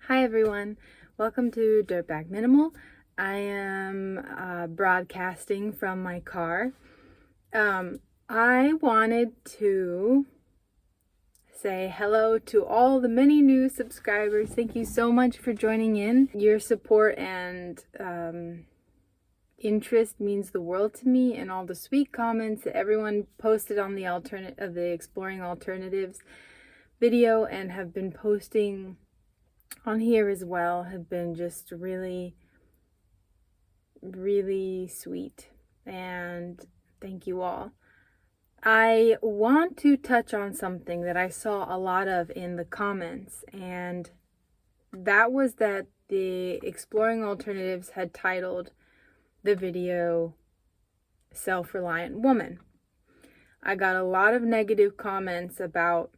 Hi everyone, welcome to Dirtbag Minimal. I am broadcasting from my car. I wanted to say hello to all the many new subscribers. Thank you so much for joining in. Your support and interest means the world to me, and all the sweet comments that everyone posted on the Exploring Alternatives video and have been posting on here as well have been just really sweet, and thank you all. I want to touch on something that I saw a lot of in the comments, and that was that the Exploring Alternatives had titled the video Self-Reliant Woman. I got a lot of negative comments about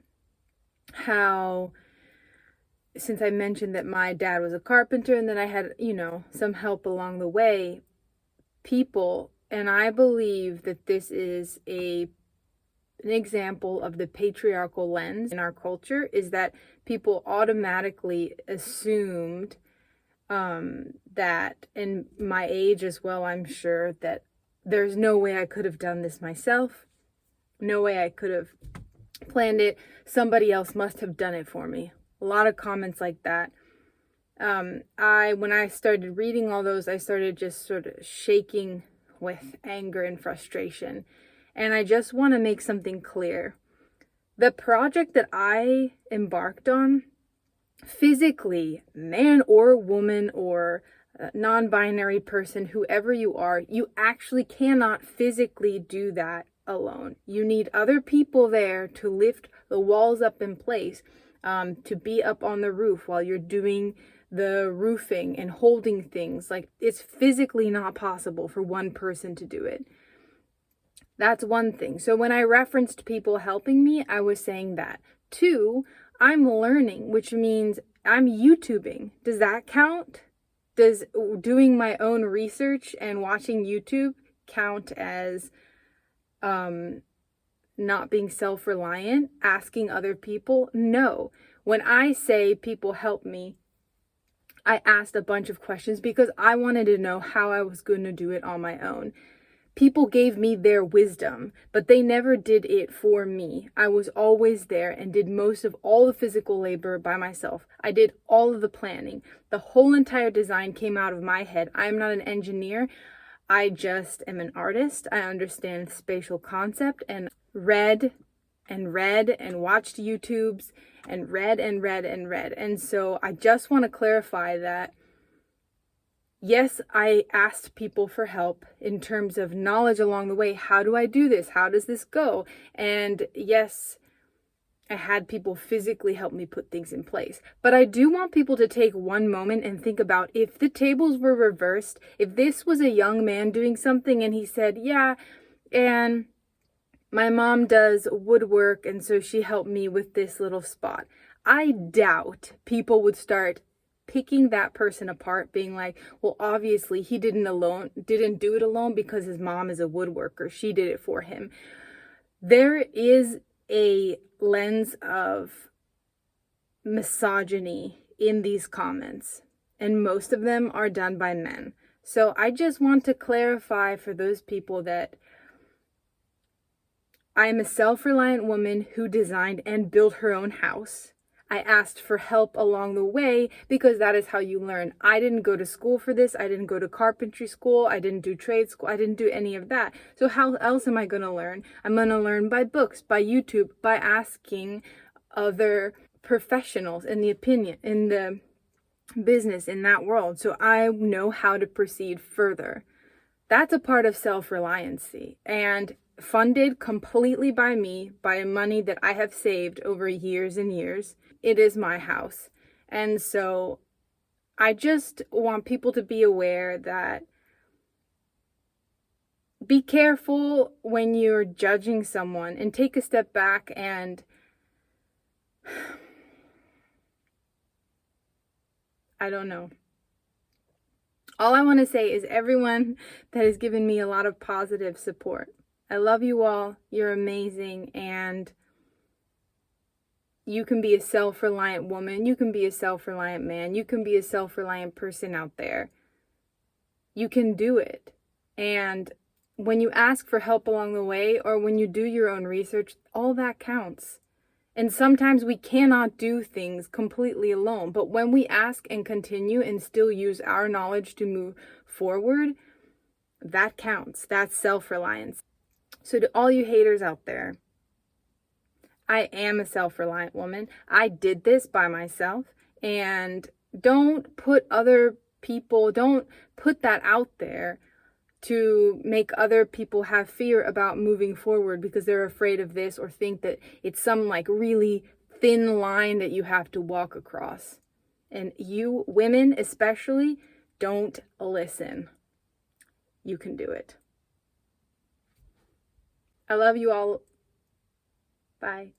how, since I mentioned that my dad was a carpenter and that I had, some help along the way, people, and I believe that this is an example of the patriarchal lens in our culture, is that people automatically assumed that, in my age as well, I'm sure, that there's no way I could have done this myself. No way I could have planned it. Somebody else must have done it for me. A lot of comments like that. When I started reading all those, I started just sort of shaking with anger and frustration. And I just want to make something clear. The project that I embarked on, physically, man or woman or non-binary person, whoever you are, you actually cannot physically do that alone. You need other people there to lift the walls up in place. To be up on the roof while you're doing the roofing and holding things. Like, it's physically not possible for one person to do it. That's one thing. So when I referenced people helping me, I was saying that. Two, I'm learning, which means I'm YouTubing. Does that count? Does doing my own research and watching YouTube count as not being self-reliant, asking other people? No. When I say people help me, I asked a bunch of questions because I wanted to know how I was going to do it on my own. People gave me their wisdom, but they never did it for me. I was always there and did most of all the physical labor by myself. I did all of the planning. The whole entire design came out of my head. I'm not an engineer. I just am an artist. I understand spatial concept and read and watched YouTubes and read. And so I just want to clarify that, yes, I asked people for help in terms of knowledge along the way. How do I do this? How does this go? And yes, I had people physically help me put things in place. But I do want people to take one moment and think about, if the tables were reversed, if this was a young man doing something and he said, yeah, and my mom does woodwork and so she helped me with this little spot, I doubt people would start picking that person apart, being like, well, obviously he didn't do it alone because his mom is a woodworker. She did it for him. There is a lens of misogyny in these comments, and most of them are done by men. So I just want to clarify for those people that I am a self-reliant woman who designed and built her own house. I asked for help along the way because that is how you learn. I didn't go to school for this. I didn't go to carpentry school. I didn't do trade school. I didn't do any of that. So how else am I going to learn? I'm going to learn by books, by YouTube, by asking other professionals in the business, in that world. So I know how to proceed further. That's a part of self-reliancy, and funded completely by me, by money that I have saved over years and years. It is my house. And so I just want people to be aware that, be careful when you're judging someone, and take a step back and I don't know. All I want to say is everyone that has given me a lot of positive support. I love you all. You're amazing. And you can be a self-reliant woman, you can be a self-reliant man, you can be a self-reliant person out there. You can do it. And when you ask for help along the way, or when you do your own research, all that counts. And sometimes we cannot do things completely alone, but when we ask and continue and still use our knowledge to move forward, that counts. That's self-reliance. So to all you haters out there, I am a self-reliant woman. I did this by myself, and don't put that out there to make other people have fear about moving forward because they're afraid of this, or think that it's some like really thin line that you have to walk across. And you women especially, don't listen. You can do it. I love you all. Bye.